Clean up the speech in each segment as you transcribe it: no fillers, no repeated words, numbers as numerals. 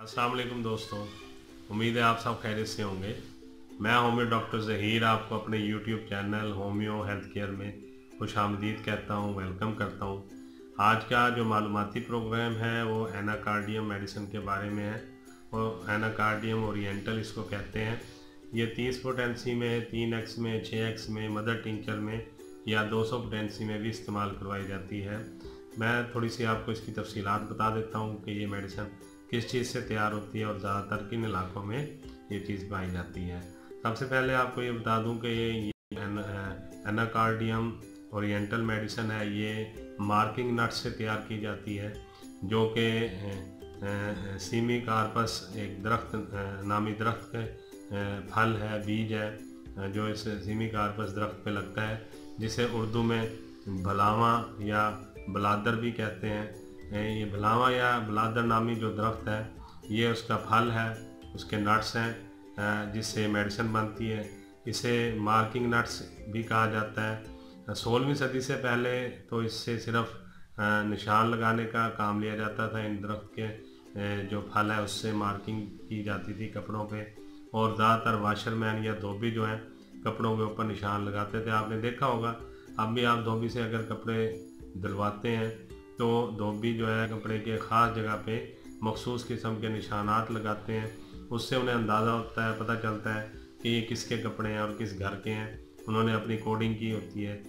अस्सलाम वालेकुम दोस्तों, उम्मीद है आप सब खैरियत से होंगे। मैं होम्यो डॉक्टर ज़हीर आपको अपने YouTube channel homeo health care में खुशामदीद कहता हूँ, वेलकम करता हूँ। आज का जो मालूमाती प्रोग्राम है वो एनाकार्डियम मेडिसिन के बारे में है और एनाकार्डियम ओरिएंटल इसको कहते हैं। ये 30 पोटेंसी में, 3x में, 6x में, मदर टिंचर में या 200 पोटेंसी में भी इस्तेमाल करवाई जाती है। मैं थोड़ी सी आपको इसकी तफसीलात बता देता हूँ कि ये मेडिसिन किस चीज़ से तैयार होती है और ज़्यादातर किन इलाकों में ये चीज़ पाई जाती है। सबसे पहले आपको ये बता दूं कि ये एनाकार्डियम ओरिएंटल मेडिसिन है। ये मार्किंग नट से तैयार की जाती है, जो कि सीमी कार्पस एक नामी दरख्त के फल है, बीज है, जो इस सीमी कार्पस दरख्त पे लगता है, जिसे उर्दू में भलावा या बलादर भी कहते हैं। ये भलावा या बलादर नामी जो दरख्त है, ये उसका फल है, उसके नट्स हैं जिससे मेडिसिन बनती है। इसे मार्किंग नट्स भी कहा जाता है। 16वीं सदी से पहले तो इससे सिर्फ निशान लगाने का काम लिया जाता था। इन दरख्त के जो फल है उससे मार्किंग की जाती थी कपड़ों पे, और ज़्यादातर वाशरमैन या धोबी जो है कपड़ों के ऊपर निशान लगाते थे। आपने देखा होगा, अब भी आप धोबी से अगर कपड़े धुलवाते हैं तो धोबी जो है कपड़े के ख़ास जगह पे मखसूस किस्म के निशानात लगाते हैं। उससे उन्हें अंदाज़ा होता है, पता चलता है कि ये किसके कपड़े हैं और किस घर के हैं। उन्होंने अपनी कोडिंग की होती है,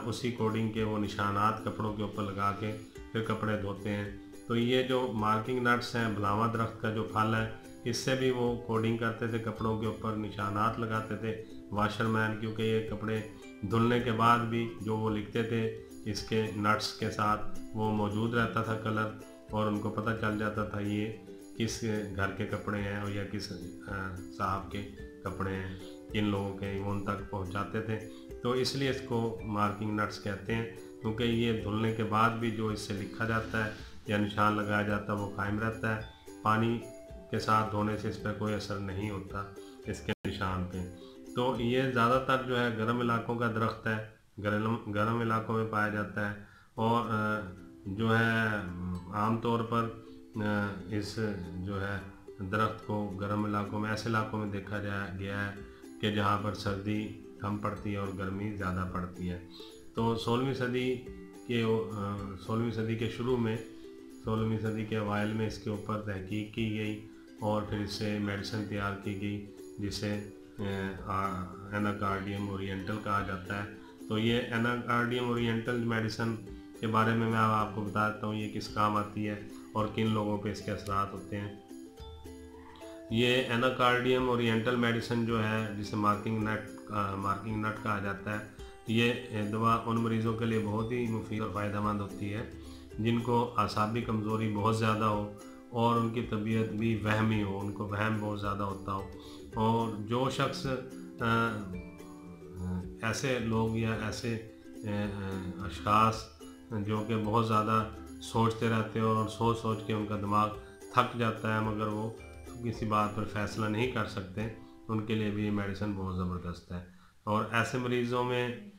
उसी कोडिंग के वो निशानात कपड़ों के ऊपर लगा के फिर कपड़े धोते हैं। तो ये जो मार्किंग नट्स हैं, भलावा दरख्त का जो फल है, इससे भी वो कोडिंग करते थे, कपड़ों के ऊपर निशानात लगाते थे वाशरमैन, क्योंकि ये कपड़े धुलने के बाद भी जो वो लिखते थे इसके नट्स के साथ वो मौजूद रहता था कलर, और उनको पता चल जाता था ये किस घर के कपड़े हैं और या किस साहब के कपड़े हैं, किन लोगों के, वो उन तक पहुंचाते थे। तो इसलिए इसको मार्किंग नट्स कहते हैं, क्योंकि ये धुलने के बाद भी जो इससे लिखा जाता है या निशान लगाया जाता है वो कायम रहता है। पानी के साथ धोने से इस पर कोई असर नहीं होता इसके निशान पे। तो ये ज़्यादातर जो है गर्म इलाकों का दरख्त है, गर्म इलाकों में पाया जाता है, और जो है आम तौर पर इस जो है दरख्त को गर्म इलाकों में, ऐसे इलाकों में देखा गया है कि जहाँ पर सर्दी कम पड़ती है और गर्मी ज़्यादा पड़ती है। तो 16वीं सदी के शुरू में, 16वीं सदी के अवाइल में इसके ऊपर तहकीक की गई और फिर इससे मेडिसिन तैयार की गई, जिसे एनाकार्डियम ओरिएंटल कहा जाता है। तो ये एनाकार्डियम ओरिएंटल मेडिसिन के बारे में मैं आपको बता देता हूँ ये किस काम आती है और किन लोगों पे इसके असरात होते हैं। ये एनाकार्डियम ओरिएंटल मेडिसिन जो है, जिसे मार्किंग नट कहा जाता है, ये दवा उन मरीज़ों के लिए बहुत ही मुफीद और फ़ायदेमंद होती है जिनको आसाबी कमज़ोरी बहुत ज़्यादा हो और उनकी तबीयत भी वहमी हो, उनको वहम बहुत ज़्यादा होता हो। और जो शख्स ऐसे लोग या ऐसे अशख़ास जो कि बहुत ज़्यादा सोचते रहते हैं और सोच सोच के उनका दिमाग थक जाता है, मगर वो किसी बात पर फ़ैसला नहीं कर सकते, उनके लिए भी ये मेडिसिन बहुत ज़बरदस्त है। और ऐसे मरीज़ों में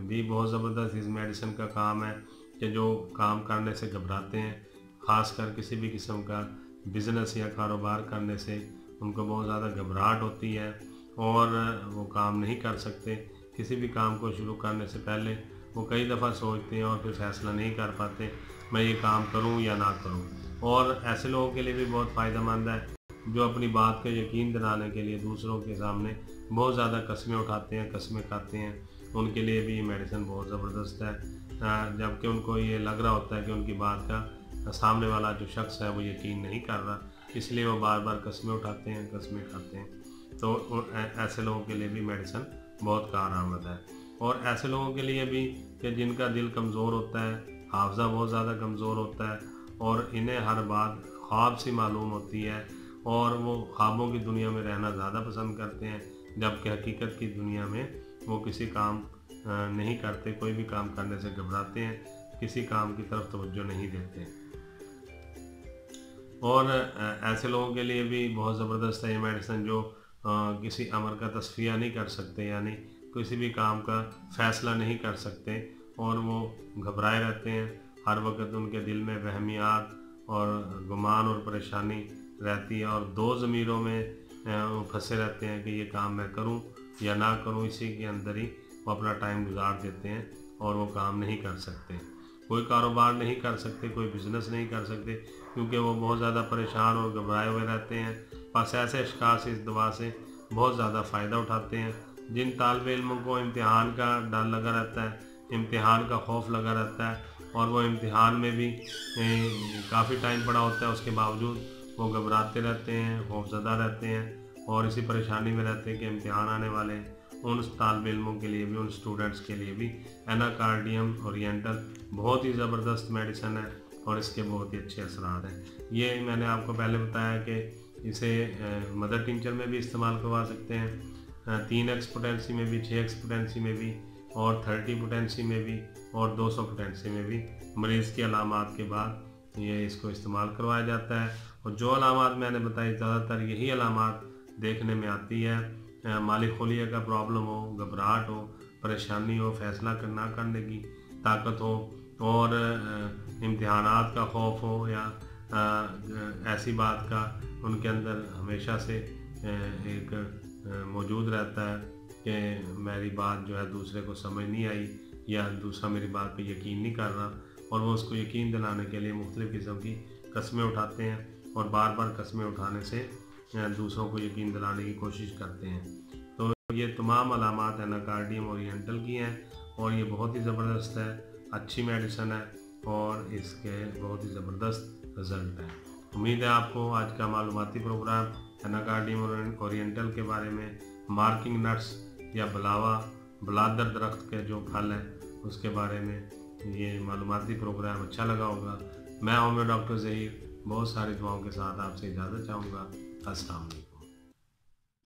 भी बहुत ज़बरदस्त इस मेडिसिन का काम है कि जो काम करने से घबराते हैं, ख़ासकर किसी भी किस्म का बिज़नेस या कारोबार करने से उनको बहुत ज़्यादा घबराहट होती है और वो काम नहीं कर सकते। किसी भी काम को शुरू करने से पहले वो कई दफ़ा सोचते हैं और फिर फ़ैसला नहीं कर पाते, मैं ये काम करूं या ना करूं। और ऐसे लोगों के लिए भी बहुत फ़ायदेमंद है जो अपनी बात का यकीन दिलाने के लिए दूसरों के सामने बहुत ज़्यादा कस्में उठाते हैं, कस्में खाते हैं। उनके लिए भी ये मेडिसिन बहुत ज़बरदस्त है, जबकि उनको ये लग रहा होता है कि उनकी बात का सामने वाला जो शख्स है वो यकीन नहीं कर रहा, इसलिए वो बार बार कस्में उठाते हैं, कस्में खाते हैं। तो ऐसे लोगों के लिए भी मेडिसिन बहुत कारआमद है। और ऐसे लोगों के लिए भी कि जिनका दिल कमज़ोर होता है, हाफ़ज़ा बहुत ज़्यादा कमज़ोर होता है और इन्हें हर बात ख्वाब सी मालूम होती है और वो ख्वाबों की दुनिया में रहना ज़्यादा पसंद करते हैं, जबकि हकीकत की दुनिया में वो किसी काम नहीं करते, कोई भी काम करने से घबराते हैं, किसी काम की तरफ तवज्जो नहीं देते। और ऐसे लोगों के लिए भी बहुत ज़बरदस्त है ये मेडिसिन जो किसी अमर का तस्फिया नहीं कर सकते, यानी किसी भी काम का फ़ैसला नहीं कर सकते और वो घबराए रहते हैं। हर वक्त उनके दिल में वहमियात और गुमान और परेशानी रहती है और दो ज़मीरों में फंसे रहते हैं कि ये काम मैं करूं या ना करूं। इसी के अंदर ही वो अपना टाइम गुजार देते हैं और वो काम नहीं कर सकते, कोई कारोबार नहीं कर सकते, कोई बिज़नेस नहीं कर सकते, क्योंकि वो बहुत ज़्यादा परेशान और घबराए हुए रहते हैं। बस ऐसे अशख़ास इस दवा से बहुत ज़्यादा फ़ायदा उठाते हैं। जिन तालिब इल्मों को इम्तिहान का डर लगा रहता है, इम्तिहान का खौफ लगा रहता है और वो इम्तिहान में भी काफ़ी टाइम पड़ा होता है, उसके बावजूद वो घबराते रहते हैं, खौफज़दा रहते हैं और इसी परेशानी में रहते हैं कि इम्तिहान आने वाले हैं। उन तालिब इल्मों के लिए भी, उन स्टूडेंट्स के लिए भी एनाकार्डियम ओरिएंटल बहुत ही ज़बरदस्त मेडिसिन है और इसके बहुत ही अच्छे असरात हैं। ये मैंने आपको पहले बताया कि इसे मदर टिंचर में भी इस्तेमाल करवा सकते हैं, 3x पोटेंसी में भी, 6x पोटेंसी में भी और 30 पोटेंसी में भी और 200 पोटेंसी में भी मरीज़ की अलामात के बाद ये इसको इस्तेमाल करवाया जाता है। और जो अलामात मैंने बताई ज़्यादातर यही अलामात देखने में आती है। माली खोलिया का प्रॉब्लम हो, घबराहट हो, परेशानी हो, फैसला ना करने की ताकत हो और इम्तिहानात का खौफ हो या ऐसी बात का उनके अंदर हमेशा से एक मौजूद रहता है कि मेरी बात जो है दूसरे को समझ नहीं आई या दूसरा मेरी बात पे यकीन नहीं कर रहा, और वो उसको यकीन दिलाने के लिए मुख्तलिफ़ किस्म की कस्में उठाते हैं और बार बार कस्में उठाने से दूसरों को यकीन दिलाने की कोशिश करते हैं। तो ये तमाम अलामात एनाकार्डियम ओरिएंटल की हैं और ये बहुत ही ज़बरदस्त है, अच्छी मेडिसिन है और इसके बहुत ही ज़बरदस्त रिज़ल्ट हैं। उम्मीद है आपको आज का मालूमाती प्रोग्राम एनाकार्डियम ओरिएंटल के बारे में, मार्किंग नट्स या बलादर दरख्त के जो फल हैं उसके बारे में ये मालूमाती प्रोग्राम अच्छा लगा होगा। मैं होम्यो डॉक्टर ज़हीर बहुत सारी दुआओं के साथ आपसे इजाज़त चाहूँगा। अस्सलाम वालेकुम।